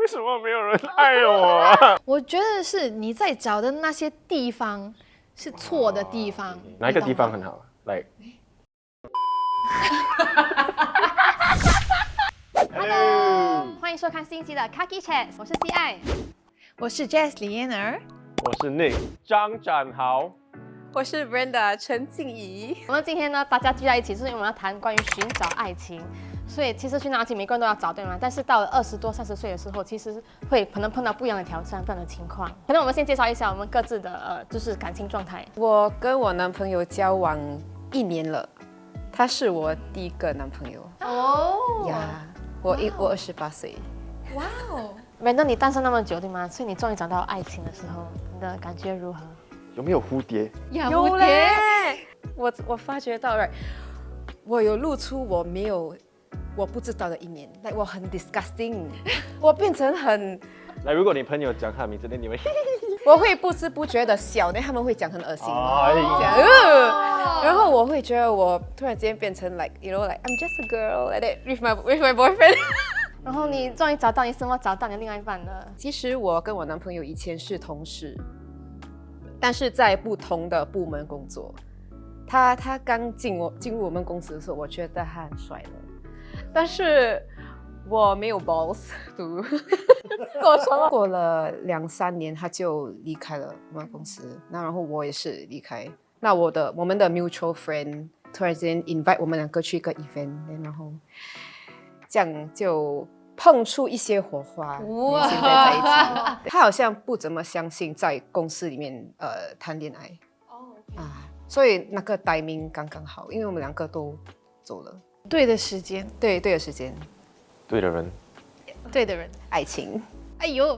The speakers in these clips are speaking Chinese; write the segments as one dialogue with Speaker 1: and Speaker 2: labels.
Speaker 1: 为什么没有人爱我啊？
Speaker 2: 我觉得是你在找的那些地方是错的地方。
Speaker 1: 哪一个地方很好？Like
Speaker 3: Hello， 欢迎收看新一期的 Kaki Chat， 我是 CI，
Speaker 2: 我是 Jess 李嫣儿，
Speaker 1: 我是 Nick 张展豪，
Speaker 4: 我是 Brenda 陈静怡。
Speaker 3: 我们今天呢，大家聚在一起，是因为我们要谈关于寻找爱情。所以其实去哪里，每个人都要找，对吗？但是到了20多、30岁的时候，其实会可能碰到不一样的挑战、不一样的情况。可能我们先介绍一下我们各自的就是感情状态。
Speaker 4: 我跟我男朋友交往1年了，他是我第一个男朋友。
Speaker 3: 哦
Speaker 4: 呀，我28岁。
Speaker 2: 哇哦，
Speaker 3: Brenda， 你单身那么久，对吗？所以你终于找到爱情的时候，你的感觉如何？
Speaker 1: 有没有蝴蝶？
Speaker 4: 有嘞，我发觉到，right， 我有露出我不知道的一面，我很 disgusting， 我变成很，
Speaker 1: 来，如果你朋友讲他的名字，那你们
Speaker 4: 我会不知不觉的笑，那他们会讲很恶心，
Speaker 1: 哎
Speaker 4: 这样，然后我会觉得我突然间变成 like you know like I'm just a girl like that with my boyfriend。
Speaker 3: 然后你终于找到，你什么找到你的另外一半了？
Speaker 4: 其实我跟我男朋友以前是同事，但是在不同的部门工作。他刚进入我们公司的时候，我觉得他很帅的，但是我没有 balls to 做什么。过了2-3年，他就离开了我们公司，那然后我也是离开。那我们的 mutual friend 突然间 invite 我们2个去一个 event， 然后这样就碰出一些火花，
Speaker 2: 哇
Speaker 4: 现在在一起。他好像不怎么相信在公司里面谈恋爱。所以那个 timing 刚刚好，因为我们2个都走了。
Speaker 2: 对的时间，
Speaker 4: 对的时间，
Speaker 1: 对的人。
Speaker 2: 对的人。
Speaker 4: 爱情。
Speaker 2: 哎呦，#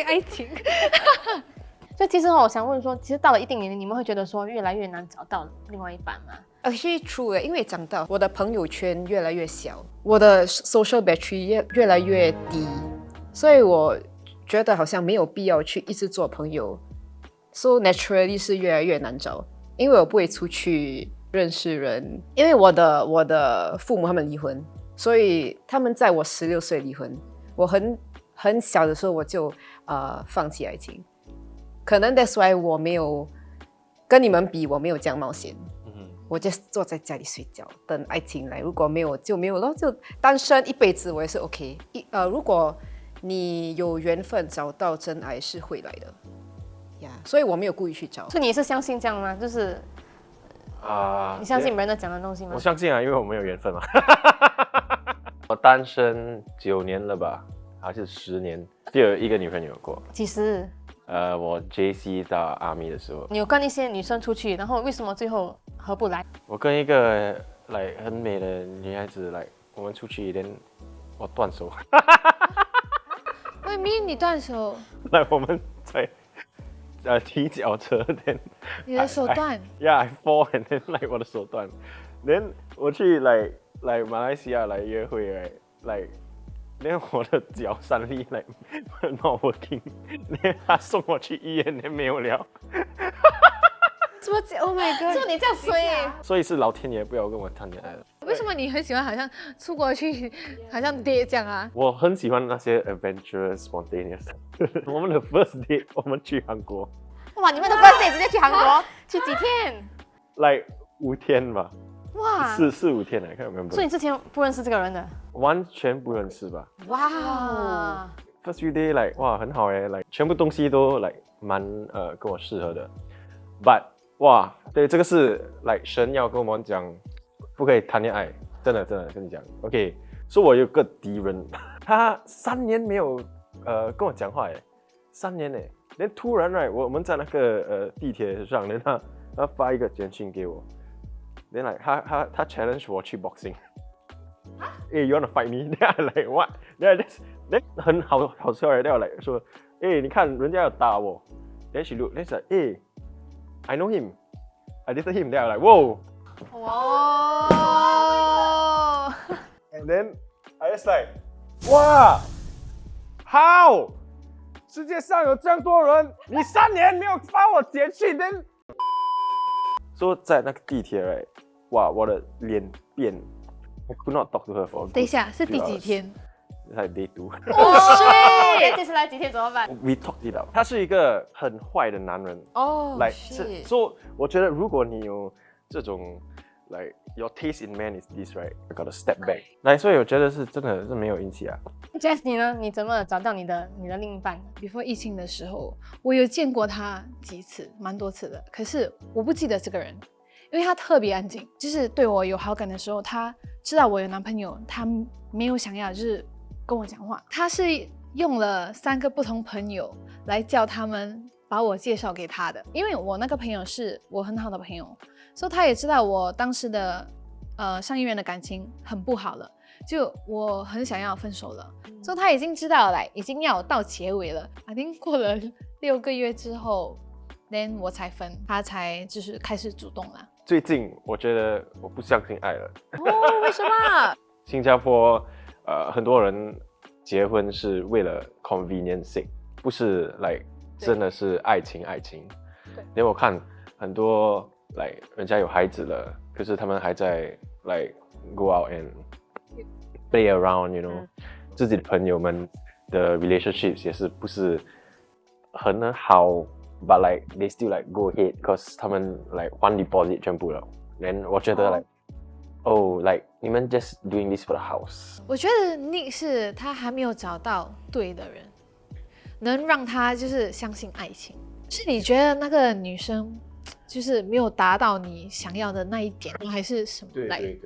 Speaker 2: 爱情。
Speaker 3: 就其实我想问说，其实到了一定年龄，你们会觉得说越来越难找到另外一半吗？Actually
Speaker 4: true， 因为长大，我的朋友圈越来越小，我的 social battery 越来越低，所以我觉得好像没有必要去一直做朋友。So naturally 是越来越难找，因为我不会出去认识人，因为我的父母他们离婚，所以他们在我16岁离婚，我很小的时候我就放弃爱情，可能 that's why 我没有跟你们比，我没有这样冒险。我就坐在家里睡觉，等爱情来。如果没有就没有了，就单身一辈子我也是 OK。如果你有缘分找到真爱是会来的呀，所以我没有故意去找。
Speaker 3: 所以你也是相信这样吗？就是你相信人的讲的东西吗？
Speaker 1: 我相信啊，因为我们有缘分嘛。我单身9年了吧，还是10年，只有一个女朋友过。
Speaker 3: 几时？
Speaker 1: 我 JC 到 Army 的时候，
Speaker 3: 你有跟一些女生出去，然后为什么最后合不来？
Speaker 1: 我跟一个很美的女孩子我们出去连我断手。
Speaker 2: 外面你断手，
Speaker 1: 我们在骑脚车，then
Speaker 2: 你的手断。
Speaker 1: Yeah, I fall and then 我的手断。then 我去马来西亚约会then 我的脚3粒not working， then 他送我去医院，then 没有了。
Speaker 4: 怎么讲 ？Oh my god！
Speaker 3: 就你这样衰，
Speaker 1: 所以是老天爷不要跟我谈恋爱了。
Speaker 2: 为什么你很喜欢好像出国去，好像 date 这样啊？
Speaker 1: 我很喜欢那些 adventurous spontaneous。我们的 first date 我们去韩国
Speaker 3: 哇！你们的 first date 直接去韩国，去几天？
Speaker 1: 5天吧，
Speaker 3: 哇
Speaker 1: 4-5天看有没有。
Speaker 3: 所以你之前不认识这个人的？
Speaker 1: 完全不认识吧。
Speaker 3: 哇！
Speaker 1: First few day 哇很好全部东西都蛮跟我适合的。But 哇，对，这个是神要跟我们讲，不可以谈恋爱，真的跟你讲。OK， 所以我有个敌人，他3年没有跟我讲话3年连突然我们在那个地铁上，连他发一个简讯给我，连他 challenge 我去 boxing。Hey, you wanna fight me? Then I what? Then 很好笑then 说，你看人家要打我。Then she look, then she's like, I know him. I dated him. Then I'm whoa.
Speaker 3: 哇
Speaker 1: And then I just wow, how? 世界上有这样多人，你3年没有发我简讯，then 说在那个地铁哇，我的脸变。I could not talk to her for.
Speaker 2: 等一下，是第几天？Day
Speaker 1: 2。
Speaker 2: 哦，睡。
Speaker 3: 意思来几天怎么办？
Speaker 1: We talked it out。他是一个很坏的男人，
Speaker 4: 哦，
Speaker 1: 来
Speaker 4: 是
Speaker 1: 所以我觉得如果你有这种，like your taste in man is this right, I gotta step back。来，所以我觉得是真的是没有运气啊。
Speaker 3: Jess 你呢？你怎么找到你的另一半
Speaker 2: before 疫情的时候，我有见过他几次，蛮多次的。可是我不记得这个人，因为他特别安静。就是对我有好感的时候，他知道我有男朋友，他没有想要就是跟我讲话。他是用了3个不同朋友来叫他们把我介绍给他的，因为我那个朋友是我很好的朋友，所以他也知道我当时的上一任的感情很不好了，就我很想要分手了，所以他已经知道了，已经要到结尾了。I think 过了6个月之后 ，then 我才分，他才就是开始主动了。
Speaker 1: 最近我觉得我不相信爱了。
Speaker 4: 哦，为什么？
Speaker 1: 新加坡很多人结婚是为了 convenience sake， 不是真的是爱情。
Speaker 3: 对。
Speaker 1: 因为我看很多人家有孩子了，可是他们还在go out and play around，you know，自己的朋友们的 relationships 也是不是很好，but they still go ahead cause 他们还 deposit 全部了。then 我觉得你们 just doing this for the house。
Speaker 2: 我觉得 Nick 是他还没有找到对的人，能让他就是相信爱情。是你觉得那个女生就是没有达到你想要的那一点，还是什么？
Speaker 1: 对，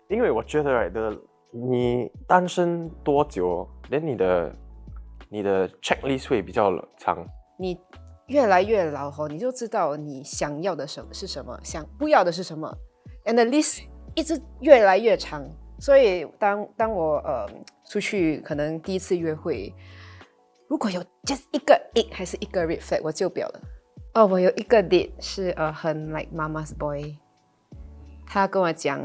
Speaker 1: 因为我觉得你单身多久，连你的 checklist 会比较长。
Speaker 4: 你越来越老后，你就知道你想要的是什么，想不要的是什么 ，and the list 一直越来越长。所以当我出去可能第一次约会，如果有 just 一个 egg 还是一个 red flag， 我就不要了。哦，我有一个 date 是很 like mama's boy， 他跟我讲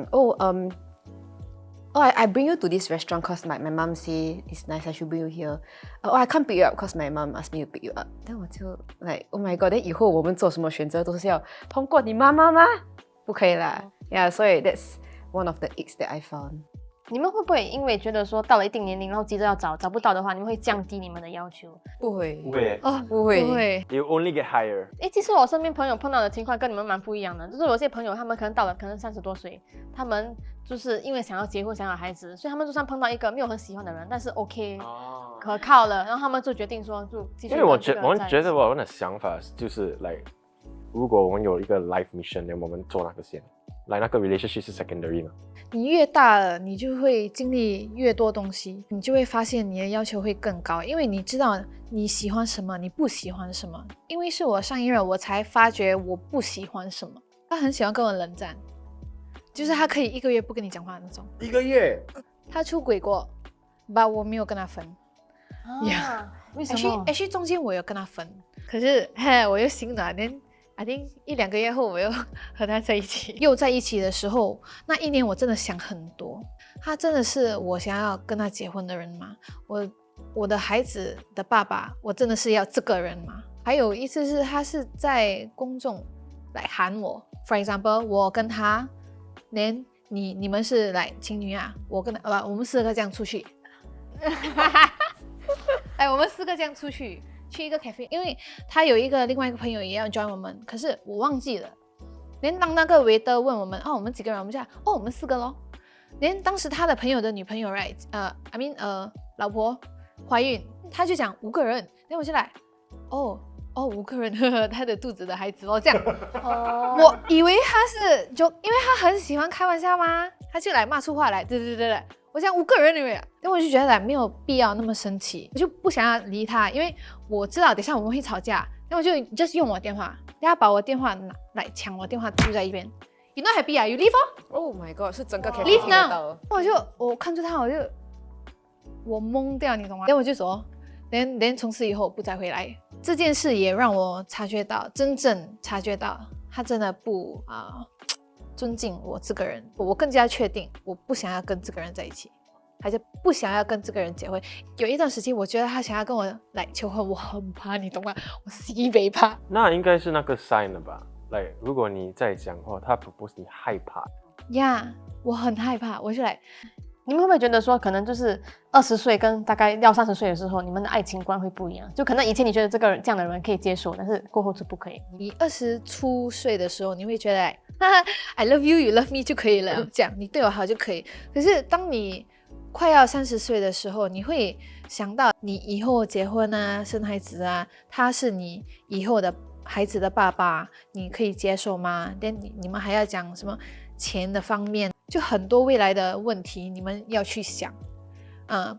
Speaker 4: I bring you to this restaurant cause my mom say it's nice, I should bring you here. I can't pick you up cause my mom asked me to pick you up. 但我就 oh my god， 以后我们做什么选择都是要通过你妈妈吗？不可以啦。Yeah， 所以 that's one of the eggs that I found。
Speaker 3: 你们会不会因为觉得说到了一定年龄，然后急着要找不到的话，你们会降低你们的要求？
Speaker 4: 不会，
Speaker 1: 不会
Speaker 2: 哦，
Speaker 4: 不会，
Speaker 2: 不会。
Speaker 1: ，You only get higher。
Speaker 3: 其实我身边朋友碰到的情况跟你们蛮不一样的，就是有些朋友他们可能到了30多岁，他们就是因为想要结婚想要孩子，所以他们就算碰到一个没有很喜欢的人，但是 OK 可靠了，然后他们就决定说就继续。
Speaker 1: 因为我觉得我们的想法就是如果我们有一个 life mission， 那我们做那个先，那个 relationship 是 secondary 嘛。
Speaker 2: 你越大了，你就会经历越多东西，你就会发现你的要求会更高，因为你知道你喜欢什么，你不喜欢什么。因为是我上一任，我才发觉我不喜欢什么。他很喜欢跟我冷战，就是他可以1个月不跟你讲话那种。
Speaker 1: 1个月？
Speaker 2: 他出轨过，但我没有跟他分。
Speaker 3: 为什么
Speaker 2: ？Actually 中间我有跟他分，可是我又心软，连I think 1-2个月后我又和他在一起，又在一起的时候，那1年我真的想很多。他真的是我想要跟他结婚的人吗？我的孩子的爸爸，我真的是要这个人吗？还有一次是他是在公众来喊我 ，for example， 我跟他，连你们是情侣啊，我们4个这样出去，我们4个这样出去。去一个 cafe， 因为他有另外一个朋友也要 join 我们，可是我忘记了。连当那个 waiter 问我们，我们几个人？我们就我们4个咯。连当时他的朋友的女朋友 ，right， 老婆怀孕，他就讲5个人，然后我就5个人，呵呵，他的肚子的孩子这样。我以为他是就因为他很喜欢开玩笑嘛，他就骂出话来，对。我讲5个人里面，因为我就觉得没有必要那么生气，我就不想要理他，因为我知道等一下我们会吵架，然后我就 just 用我电话，他把我电话抢我电话丢在一边。You not happy 啊？ You leave
Speaker 4: Oh my god， 是整个 cafe
Speaker 2: leave
Speaker 4: now。
Speaker 2: 我看着他，我懵掉，你懂吗？然后我就走，连从此以后不再回来。这件事也让我真正察觉到他真的不尊敬我这个人，我更加确定我不想要跟这个人在一起，还是不想要跟这个人结婚。有一段时间，我觉得他想要跟我求婚，我很怕，你懂吗？我西北怕。
Speaker 1: 那应该是那个 sign 了吧？如果你在讲话，他 propose 你害怕。
Speaker 2: 呀，我很害怕，我就
Speaker 3: 你们会不会觉得说，可能就是20岁跟大概要30岁的时候，你们的爱情观会不一样？就可能以前你觉得这个人这样的人可以接受，但是过后就不可以。
Speaker 2: 你20出岁的时候，你会觉得哈哈 I love you, you love me 就可以了，这样你对我好就可以。可是当你快要30岁的时候，你会想到你以后结婚啊、生孩子啊，他是你以后的孩子的爸爸，你可以接受吗？你们还要讲什么钱的方面，就很多未来的问题你们要去想，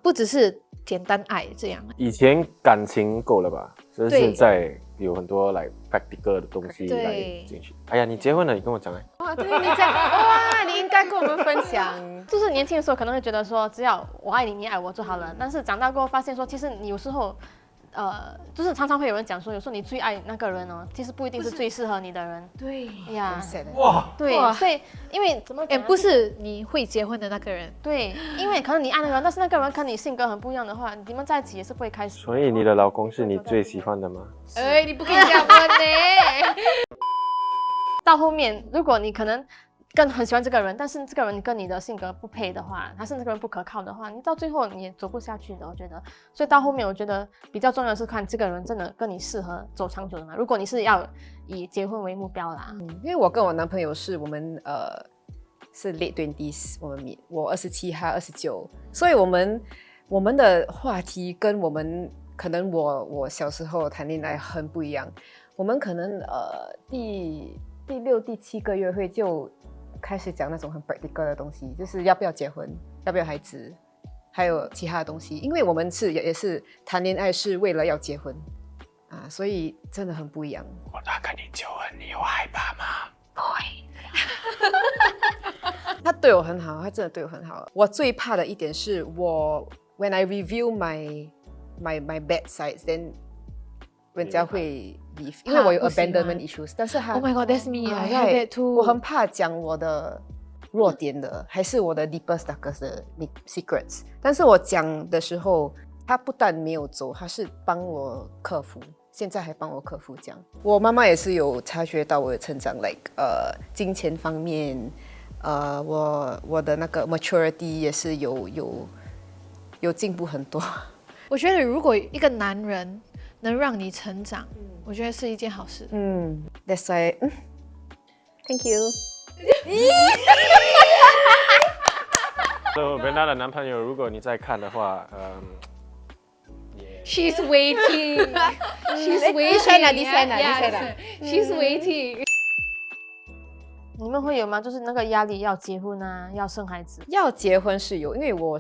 Speaker 2: 不只是简单爱这样。
Speaker 1: 以前感情够了吧？所以
Speaker 2: 对
Speaker 1: 现在有很多来 practical 的东西
Speaker 2: 对
Speaker 1: 来进去。哎呀，你结婚了，你跟我讲哎。
Speaker 4: 哇，对你讲哇，你应该跟我们分享。
Speaker 3: 就是年轻的时候可能会觉得说，只要我爱你，你爱我就好了。但是长大过后发现说，其实你有时候，就是常常会有人讲说，有时候你最爱那个人哦，其实不一定是最适合你的人。
Speaker 2: 对，
Speaker 3: 哎呀，
Speaker 1: 哇，
Speaker 3: 对，
Speaker 2: 哇
Speaker 3: 所以因为怎么讲呢
Speaker 2: 不是你会结婚的那个人。
Speaker 3: 对，因为可能你爱那个人，但是那个人跟你性格很不一样的话，你们在一起也是不会开心。
Speaker 1: 所以你的老公是你最喜欢的吗？
Speaker 2: 你不可以这样问呢。
Speaker 3: 到后面，如果你可能很喜欢这个人，但是这个人跟你的性格不配的话，他甚至这个人不可靠的话，你到最后你也走不下去的。我觉得，所以到后面我觉得比较重要的是看这个人真的跟你适合走长久的嘛。如果你是要以结婚为目标啦，
Speaker 4: 因为我跟我男朋友是我们是 late 20s， 我27，他29，所以我们的话题跟我们可能我小时候谈恋爱很不一样。我们可能第6、第7个约会就开始讲那种很 practical 的东西，就是要不要结婚，要不要孩子，还有其他的东西。因为我们也是谈恋爱是为了要结婚所以真的很不一样。
Speaker 1: 我要跟你求婚，你有害怕吗？
Speaker 4: 他对我很好，他真的对我很好。我最怕的一点是when I review my bad sides, then 人家会 leave， 因为我有
Speaker 2: 不喜欢
Speaker 4: abandonment issues， 但是他
Speaker 2: Oh my god, that's me. I have
Speaker 4: right，
Speaker 2: it too.
Speaker 4: 我很怕讲我的弱点的，还是我的 deepest darkest 的 secrets。但是我讲的时候，他不但没有走，他是帮我克服。现在还帮我克服这样。我妈妈也是有察觉到我的成长 ，like 金钱方面，我的那个 maturity 也是有进步很多。
Speaker 2: 我觉得如果一个男人能让你成长，我觉得是一件好事。
Speaker 4: That's why， thank you。
Speaker 1: 所以Brenda的男朋友，如果你在看的话
Speaker 2: She's waiting. She's waiting. She's waiting.
Speaker 3: 你们会有吗？就是那个压力要结婚啊，要生孩子。
Speaker 4: 要结婚是有，因为我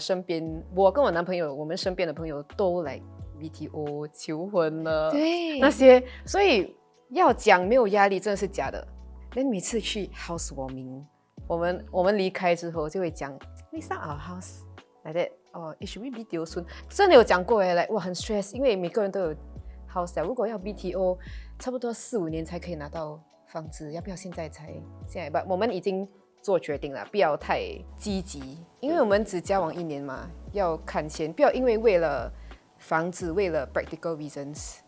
Speaker 4: 跟我男朋友，我们身边的朋友都来 BTO 求婚了，
Speaker 2: 对，
Speaker 4: 那些，所以要讲没有压力真的是假的。那每次去 housewarming， 我们离开之后就会讲 ，It's not our house like that。should we BTO soon？ 真的有讲过like 哇很 stress， 因为每个人都有 house 如果要 BTO， 差不多4、5年才可以拿到房子，要不要现在？我们已经做决定了，不要太积极，因为我们只交往1年嘛，要看先，不要因为了房子，为了 practical reasons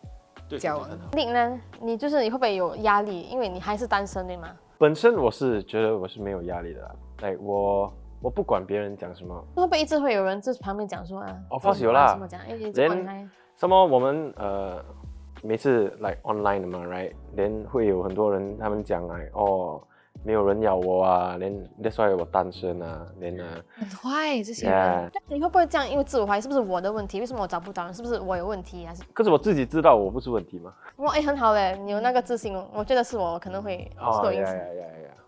Speaker 4: 交往。
Speaker 3: Nick 呢？你会不会有压力？因为你还是单身对吗？
Speaker 1: 本身我是觉得我是没有压力的啦，我不管别人讲什么。
Speaker 3: 会不会一直会有人在旁边讲说
Speaker 1: Of course 有啦
Speaker 3: 什么讲？
Speaker 1: 什么我们每次like online 的嘛 ，right？ then 会有很多人他们讲没有人要我啊，连 that's why 我单身啊，连
Speaker 2: 很坏这些人。
Speaker 3: 你会不会这样？因为自我怀疑，是不是我的问题？为什么我找不到人？是不是我有问题还是？
Speaker 1: 可是我自己知道我不是问题嘛。
Speaker 3: 哇，很好嘞，你有那个自信，我觉得是我可能会受影响。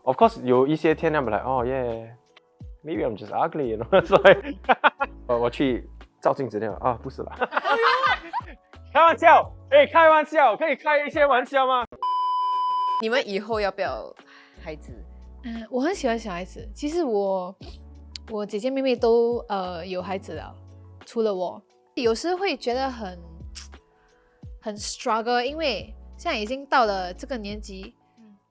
Speaker 1: Of course 有一些天他们来maybe I'm just ugly， you know？ 所以我去照镜子那不是啦。开玩笑，开玩笑，可以开一些玩笑吗？
Speaker 4: 你们以后要不要孩子？
Speaker 2: 我很喜欢小孩子。其实我姐姐妹妹都有孩子了，除了我。有时会觉得很 struggle， 因为现在已经到了这个年纪，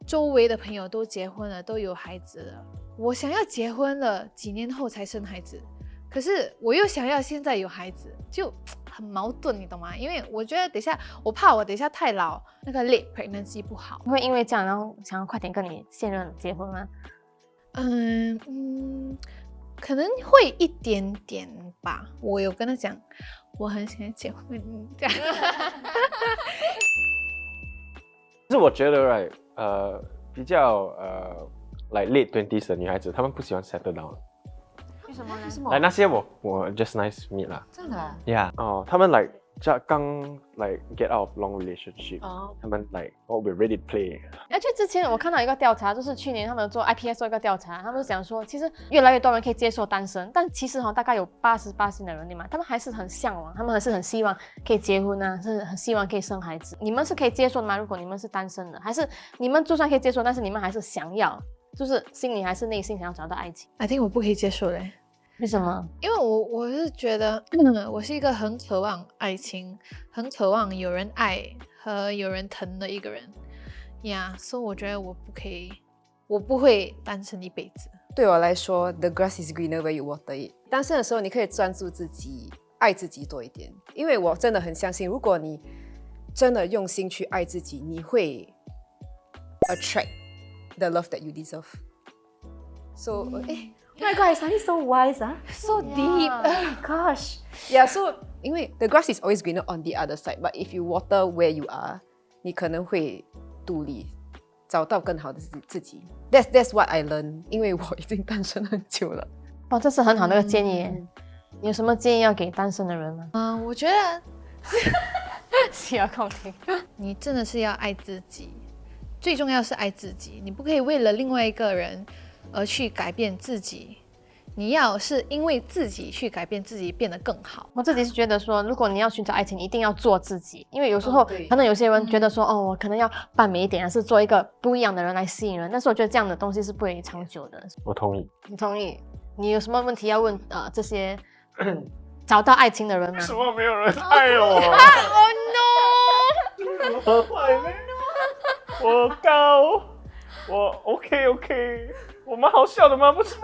Speaker 2: 周围的朋友都结婚了，都有孩子了。我想要结婚了，几年后才生孩子，可是我又想要现在有孩子，就很矛盾，你懂吗？因为我觉得我怕我等一下太老，那个 late pregnancy 不好。
Speaker 3: 你会因为这样，然后想要快点跟你现任结婚吗？
Speaker 2: 可能会一点点吧。我有跟他讲，我很想结婚，这样。
Speaker 1: 可是我觉得 right， 比较like late 20s 的女孩子，她们不喜欢 settle down。
Speaker 3: 为什么呢？
Speaker 4: 什么
Speaker 1: 来那些我 just nice meet 啦
Speaker 4: 真的啊？
Speaker 1: ，Yeah， 哦，他们 like 刚 like get out of long relationship，
Speaker 4: 哦，
Speaker 1: 他们 like oh we're ready to play。
Speaker 3: 而且之前我看到一个调查，就是去年他们做 IPS 做一个调查，他们讲说，其实越来越多人可以接受单身，但其实大概有88%的人，对吗？他们还是很向往，他们还是很希望可以结婚啊，是很希望可以生孩子。你们是可以接受的吗？如果你们是单身的，还是你们就算可以接受，但是你们还是想要，就是心里还是内心想要找到爱情？
Speaker 2: I think 我不可以接受嘞。
Speaker 3: 为什么？
Speaker 2: 因为我是觉得，我是一个很渴望爱情、很渴望有人爱和有人疼的一个人呀，所以我觉得我不可以，我不会单身一辈子。
Speaker 4: 对我来说，the grass is greener where you water it。单身的时候，你可以专注自己，爱自己多一点。因为我真的很相信，如果你真的用心去爱自己，你会 attract the love that you deserve. So,
Speaker 5: Oh my god, it's so wise, huh?
Speaker 2: So deep.
Speaker 5: Gosh.
Speaker 4: yeah, so 因为 the grass is always greener on the other side, but if you water where you are, 你可能会独立，找到更好的自己。That's what I learned. 因为我已经单身很久了。
Speaker 3: 哇，这是很好的一个建议耶。你有什么建议要给单身的人吗？
Speaker 2: 我觉得
Speaker 3: 需要空听。
Speaker 2: 你真的是要爱自己，最重要是爱自己，你不可以为了另外一个人而去改变自己，你要是因为自己去改变自己，变得更好。
Speaker 3: 我自己是觉得说，如果你要寻找爱情，你一定要做自己，因为有时候、
Speaker 4: 对
Speaker 3: 可能有些人觉得说，哦，我可能要扮美一点，还是做一个不一样的人来吸引人，但是我觉得这样的东西是不会长久的。
Speaker 1: 我同意。
Speaker 3: 你同意？你有什么问题要问这些找到爱情的人吗？
Speaker 1: 为什么没有人爱我？
Speaker 2: Oh no！
Speaker 1: 我坏咩？我高，我 OK， 我们好笑的吗？不是咩？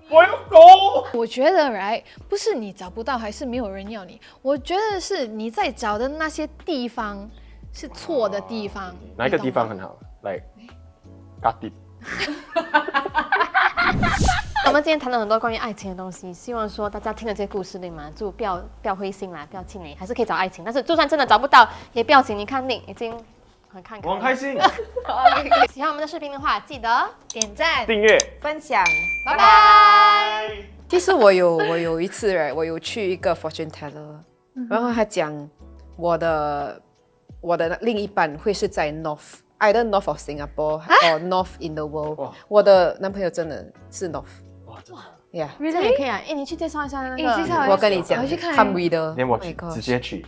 Speaker 1: 我有狗。
Speaker 2: 我觉得 right 不是你找不到，还是没有人要你，我觉得是你在找的那些地方是错的地方。
Speaker 1: 哪一个地方
Speaker 2: 你懂吗
Speaker 1: 很好？like Katip。
Speaker 3: 我们今天谈了很多关于爱情的东西，希望说大家听了这些故事，对吗？就不要灰心啦，不要气馁，还是可以找爱情。但是就算真的找不到，也不要紧，你看Nick已经很看开了。
Speaker 1: 我很开心。
Speaker 3: 喜欢我们的视频的话，记得
Speaker 2: 点赞。
Speaker 1: 订阅。
Speaker 4: 分享。
Speaker 3: 拜拜。
Speaker 4: 其实我有一次我有去一个 fortune teller，然后他讲我的另一半会是在 either north of Singapore or north in the world。
Speaker 1: 哇
Speaker 4: 我的男朋友真的是 north。
Speaker 1: 哇，真的。
Speaker 4: Yeah，
Speaker 3: 这样也可以啊。哎，你去介绍一下那个。
Speaker 2: 你介绍一下
Speaker 4: 我跟你讲
Speaker 2: 我去看
Speaker 4: ，Come reader。
Speaker 1: 连我
Speaker 4: Oh my gosh
Speaker 1: 直接去。